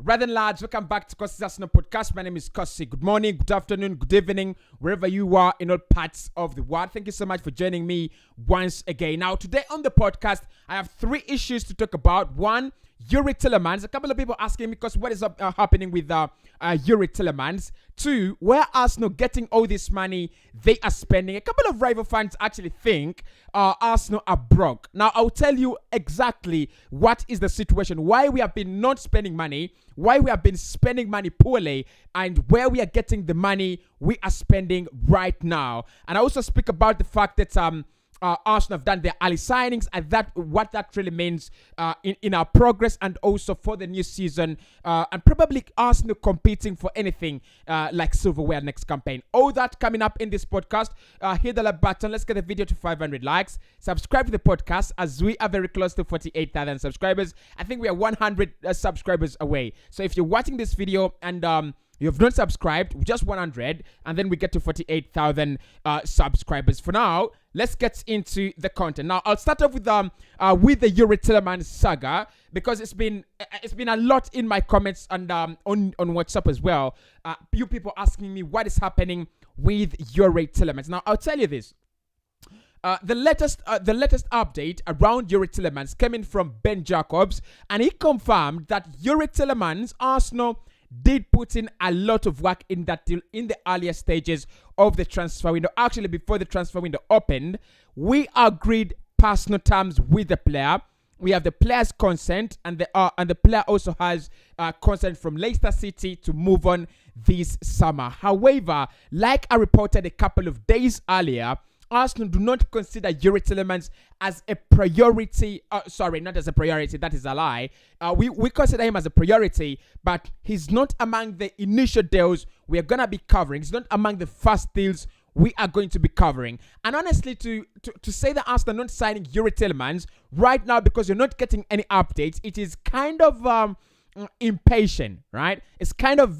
Rather than lads, welcome back to Cossy's Arsenal podcast. My name is Cossy. Good morning, good afternoon, good evening, wherever you are in all parts of the world. Thank you so much for joining me once again. Now, today on the podcast, I have three issues to talk about. One, Yuri Tielemans. A couple of people asking me because what is happening with Yuri Tielemans. Two, where Arsenal getting all this money they are spending? A couple of rival fans actually think Arsenal are broke. Now, I'll tell you exactly what is the situation, why we have been not spending money, why we have been spending money poorly, and where we are getting the money we are spending right now. And I also speak about the fact that Arsenal have done their early signings and what that really means in our progress and also for the new season, and probably Arsenal competing for anything like silverware next campaign. All that coming up in this podcast. Hit the like button. Let's get the video to 500 likes. Subscribe to the podcast as we are very close to 48,000 subscribers. I think we are 100 subscribers away. So if you're watching this video and you have not subscribed, just 100, and then we get to 48,000 subscribers. For now, let's get into the content. Now, I'll start off with the Yuri Tielemans saga because it's been a lot in my comments and on WhatsApp as well. You people asking me what is happening with Yuri Tielemans. Now, I'll tell you this. The latest update around Yuri Tielemans came in from Ben Jacobs, and he confirmed that Yuri Tielemans, Arsenal, did put in a lot of work in that deal in the earlier stages of the transfer window. Actually, before the transfer window opened, we agreed personal terms with the player. We have the player's consent, and the player also has consent from Leicester City to move on this summer. However, like I reported a couple of days earlier, Arsenal do not consider Yuri Tielemans as a priority. Sorry, not as a priority. That is a lie. We consider him as a priority, but he's not among the initial deals we are going to be covering. He's not among the first deals we are going to be covering. And honestly, to say that Arsenal are not signing Yuri Tielemans right now because you're not getting any updates, it is kind of impatient, right? It's kind of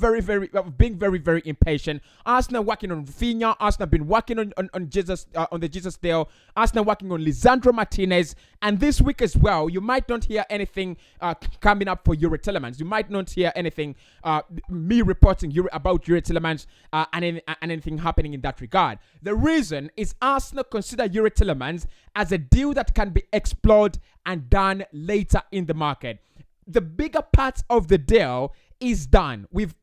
being very impatient. Arsenal working on Rafinha. Arsenal been working on Jesus on the Jesus deal. Arsenal working on Lisandro Martinez, and this week as well, you might not hear anything coming up for Yuri Tielemans. You might not hear anything me reporting about Yuri Tielemans and anything happening in that regard. The reason is Arsenal consider Yuri Tielemans as a deal that can be explored and done later in the market. The bigger part of the deal is done. We've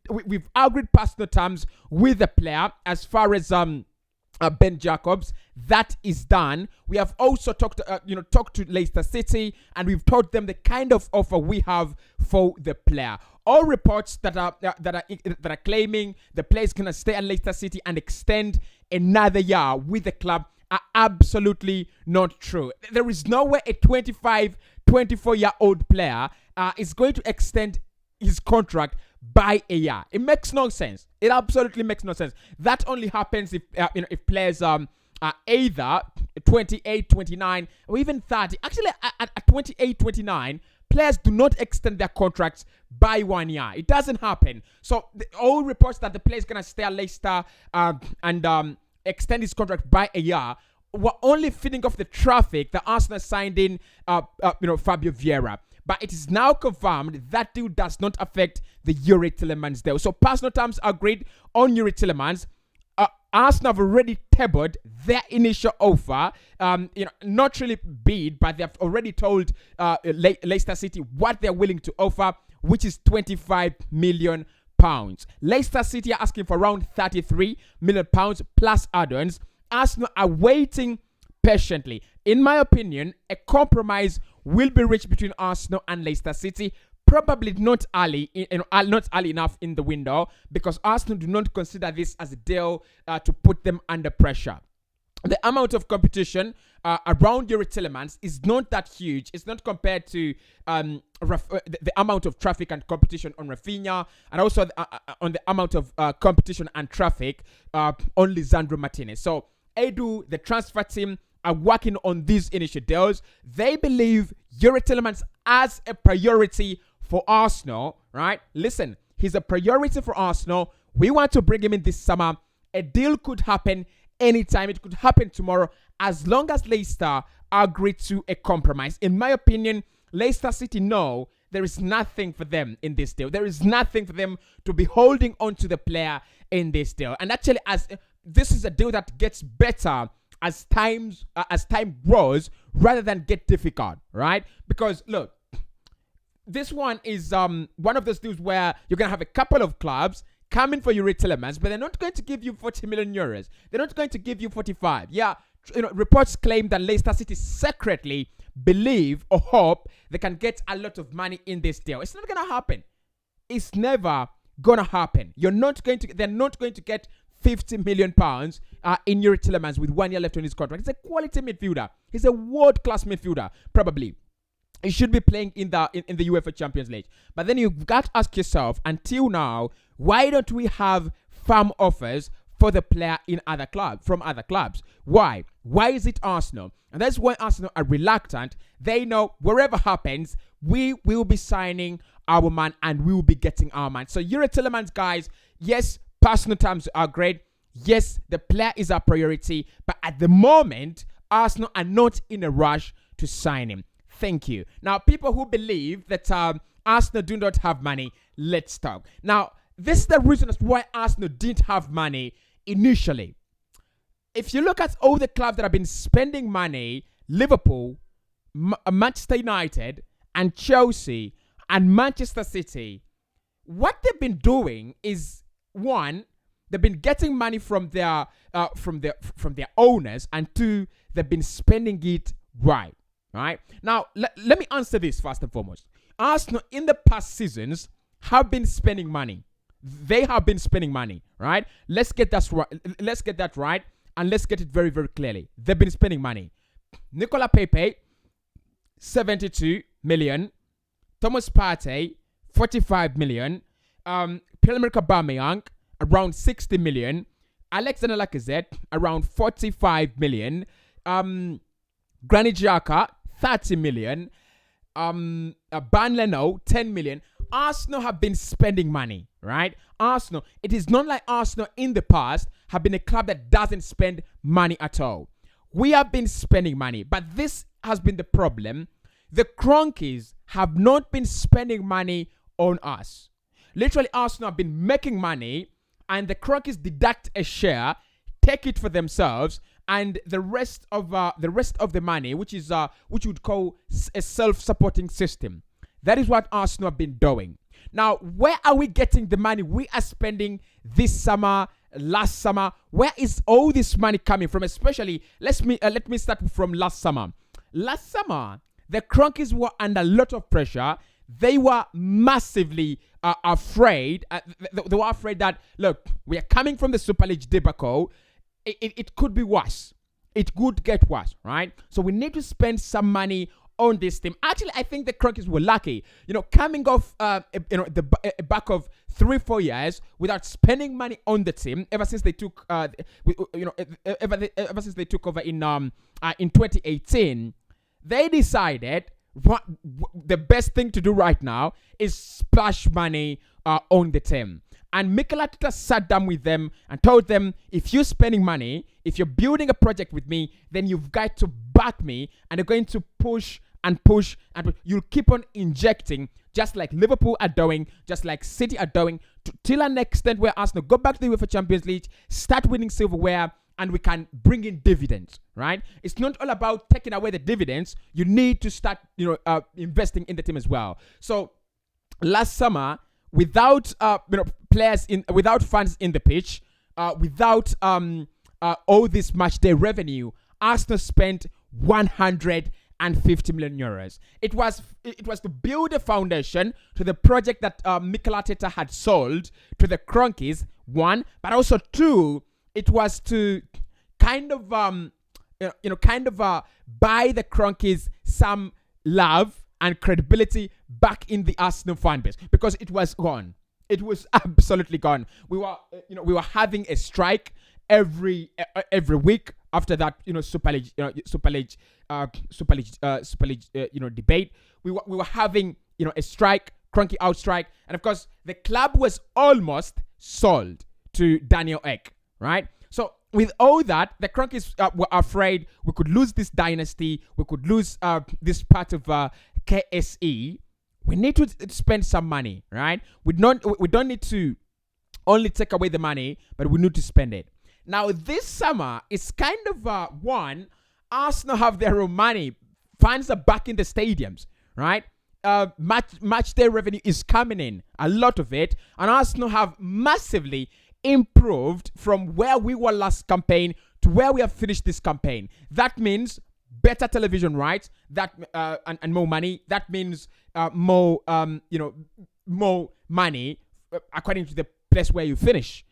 agreed personal terms with the player as far as Ben Jacobs. That is done. We have also talked to Leicester City, and we've told them the kind of offer we have for the player. All reports that are claiming the player is gonna stay at Leicester City and extend another year with the club are absolutely not true. There is no way a 24-year-old player is going to extend his contract by a year. It makes no sense. It absolutely makes no sense. That only happens if players are either 28, 29, or even 30. Actually, at 28, 29, players do not extend their contracts by 1 year. It doesn't happen. So all reports that the player is gonna stay at Leicester and extend his contract by a year were only feeding off the traffic that Arsenal signed in Fabio Vieira. But it is now confirmed that deal does not affect the Yuri Tielemans deal. So personal terms agreed on Yuri Tielemans. Arsenal have already tabled their initial offer. Not really bid, but they have already told Leicester City what they're willing to offer, which is £25 million. Leicester City are asking for around £33 million plus add-ons. Arsenal are waiting patiently. In my opinion, a compromise will be reached between Arsenal and Leicester City. Probably not early enough in the window, because Arsenal do not consider this as a deal to put them under pressure. The amount of competition around Yuri Tielemans is not that huge. It's not compared to the amount of traffic and competition on Rafinha, and also on the amount of competition and traffic on Lisandro Martinez. So Edu, the transfer team, are working on these initial deals. They believe Yuri Tielemans as a priority for Arsenal, right? Listen, he's a priority for Arsenal. We want to bring him in this summer. A deal could happen anytime. It could happen tomorrow, as long as Leicester agree to a compromise. In my opinion, Leicester City know there is nothing for them in this deal. There is nothing for them to be holding on to the player in this deal. And actually, as this is a deal that gets better as time grows, rather than get difficult, right? Because look, this one is one of those deals where you're gonna have a couple of clubs coming for Yuri Tielemans, but they're not going to give you 40 million euros. They're not going to give you 45. Yeah, reports claim that Leicester City secretly believe or hope they can get a lot of money in this deal. It's not gonna happen. It's never gonna happen. They're not going to get 50 million pounds in Yuri Tielemans with 1 year left on his contract. He's a quality midfielder. He's a world-class midfielder, probably. He should be playing in the UEFA Champions League. But then you've got to ask yourself, until now, why don't we have firm offers for the player from other clubs? Why? Why is it Arsenal? And that's why Arsenal are reluctant. They know wherever happens, we will be signing our man and we will be getting our man. So Yuri Tielemans, guys, yes, personal terms are great. Yes, the player is our priority. But at the moment, Arsenal are not in a rush to sign him. Thank you. Now, people who believe that Arsenal do not have money, let's talk. Now, this is the reason as to why Arsenal didn't have money initially. If you look at all the clubs that have been spending money, Liverpool, Manchester United, and Chelsea, and Manchester City, what they've been doing is, one, they've been getting money from their owners, and two, they've been spending it right. Right? Now, let me answer this first and foremost. Arsenal in the past seasons have been spending money. They have been spending money, right? Let's get that right, and let's get it very, very clearly. They've been spending money. Nicola Pepe, 72 million. Thomas Partey, 45 million. Pierre-Emerick Aubameyang, around 60 million. Alexander Lacazette, around 45 million. Granit Xhaka, 30 million. Ban Leno, 10 million. Arsenal have been spending money, right? Arsenal, it is not like Arsenal in the past have been a club that doesn't spend money at all. We have been spending money, but this has been the problem. The Cronkies have not been spending money on us. Literally, Arsenal have been making money, and the Cronkies deduct a share, take it for themselves, and the rest of the money, which would call a self-supporting system. That is what Arsenal have been doing. Now, where are we getting the money we are spending this summer, last summer? Where is all this money coming from? Especially, let me start from last summer. Last summer, the Cronkies were under a lot of pressure. They were massively afraid. They were afraid that, look, we are coming from the Super League debacle. It could be worse. It could get worse, right? So we need to spend some money on this team. Actually, I think the Cronkies were lucky. Coming off the back of 3-4 years without spending money on the team ever since they took ever since they took over in 2018, they decided the best thing to do right now is splash money on the team. And Mikel Arteta sat down with them and told them, if you're spending money, if you're building a project with me, then you've got to back me, and you're going to push and push, and you'll keep on injecting, just like Liverpool are doing, just like City are doing, till an extent where Arsenal go back to the UEFA Champions League, start winning silverware, and we can bring in dividends, right? It's not all about taking away the dividends. You need to start, investing in the team as well. So last summer, without without fans in the pitch, without all this match day revenue, Arsenal spent 150 million euros. It was to build a foundation to the project that Mikel Arteta had sold to the Cronkies, one, but also two, it was to kind of buy the Cronkies some love and credibility back in the Arsenal fan base, because it was gone. It was absolutely gone. We were having a strike every week after that, Super League debate. We were having, a strike, Cronky out strike, and of course the club was almost sold to Daniel Ek, right? So with all that, the Cronkies were afraid we could lose this dynasty, we could lose this part of KSE, we need to spend some money, right? We don't need to only take away the money, but we need to spend it. Now, this summer is kind of one. Arsenal have their own money. Fans are back in the stadiums, right? Match day revenue is coming in, a lot of it, and Arsenal have massively improved from where we were last campaign to where we have finished this campaign. That means better television rights, and more money. That means more money according to the place where you finish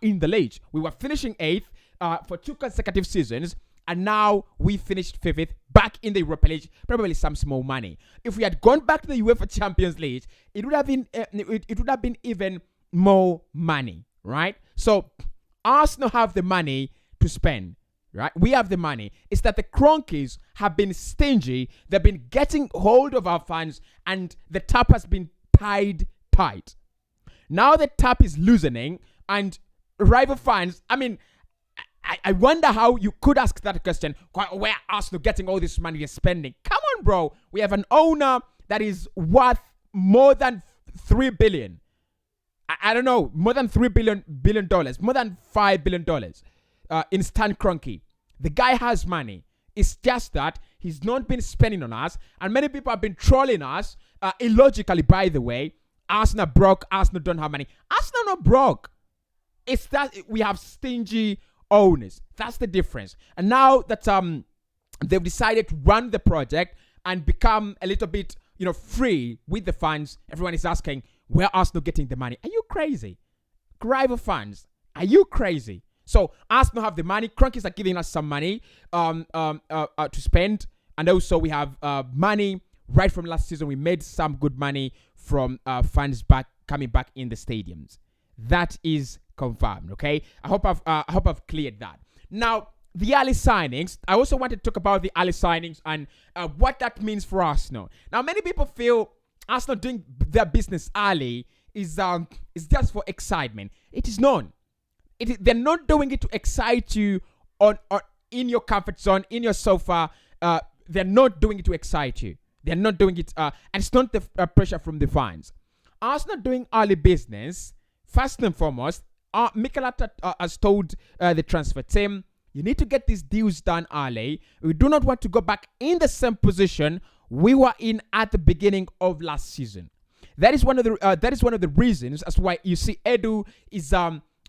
in the league. We were finishing 8th for 2 consecutive seasons, and now we finished 5th back in the Europa League, probably some small money. If we had gone back to the UEFA Champions League, it would have been even more money, right? So Arsenal have the money to spend, right? We have the money. It's that the Cronkies have been stingy. They've been getting hold of our fans, and the tap has been tied tight. Now the tap is loosening, and rival fans, I wonder how you could ask that question. Where Arsenal getting all this money they're spending? Come on, bro. We have an owner that is worth more than $3 billion. I don't know, more than $3 billion, more than $5 billion in Stan Kroenke. The guy has money. It's just that he's not been spending on us, and many people have been trolling us illogically, by the way. Arsenal broke, Arsenal don't have money. Arsenal not broke. It's that we have stingy owners. That's the difference. And now that they've decided to run the project and become a little bit, free with the fans, everyone is asking, where Arsenal getting the money? Are you crazy? Rival fans, are you crazy? So Arsenal have the money. Cronkies are giving us some money to spend, and also we have money right from last season. We made some good money from fans coming back in the stadiums. That is confirmed. Okay, I hope I've cleared that. Now, the early signings. I also want to talk about the early signings and what that means for Arsenal. Now, many people feel Arsenal doing their business early is just for excitement. It is not. They're not doing it to excite you on in your comfort zone, in your sofa. They're not doing it to excite you. They're not doing it, and it's not the pressure from the fans. Arsenal doing early business. First and foremost, Mikel Arteta has told the transfer team, you need to get these deals done early. We do not want to go back in the same position we were in at the beginning of last season. That is one of the reasons as to why you see Edu is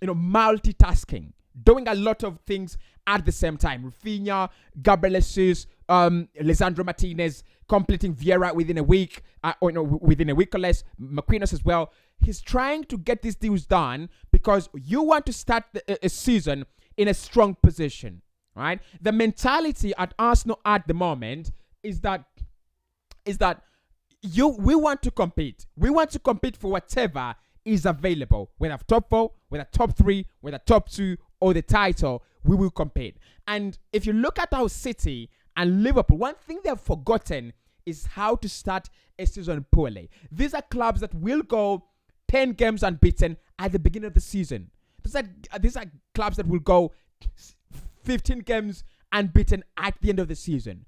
multitasking, doing a lot of things at the same time. Rafinha, Gabriel Jesus, Lisandro Martinez completing Vieira within a week, within a week or less. Marquinhos as well. He's trying to get these deals done because you want to start a season in a strong position, right? The mentality at Arsenal at the moment is that we want to compete. We want to compete for whatever is available. Whether top 4, whether top 3, whether top 2, or the title, we will compete. And if you look at our City and Liverpool, one thing they've forgotten is how to start a season poorly. These are clubs that will go 10 games unbeaten at the beginning of the season. These are clubs that will go 15 games unbeaten at the end of the season.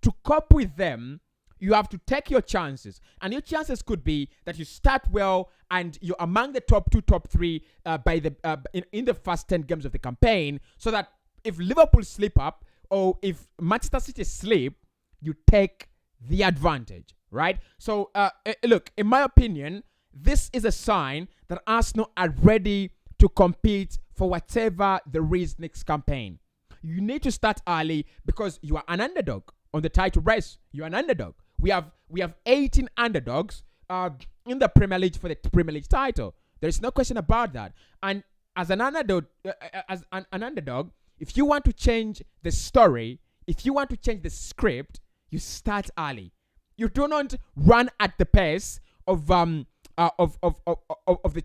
To cope with them, you have to take your chances. And your chances could be that you start well and you're among the top 2, top 3 in the first 10 games of the campaign, so that if Liverpool slip up or if Manchester City slip, you take the advantage, right? So, look, in my opinion, this is a sign that Arsenal are ready to compete for whatever there is next campaign. You need to start early because you are an underdog on the title race. You're an underdog. We have 18 underdogs in the Premier League for the Premier League title. There is no question about that. And as an underdog, if you want to change the story, if you want to change the script, you start early. You do not run at the pace of the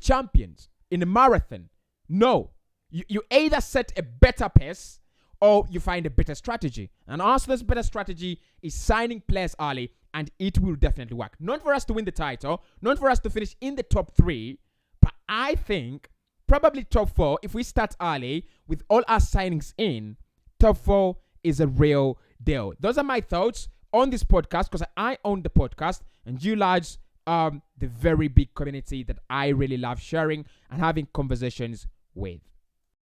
champions in a marathon. No, you either set a better pace or you find a better strategy. And Arsenal's better strategy is signing players early, and it will definitely work. Not for us to win the title, not for us to finish in the top 3, but I think probably top 4, if we start early with all our signings in, top 4 is a real deal. Those are my thoughts on this podcast because I own the podcast, and you lads the very big community that I really love sharing and having conversations with.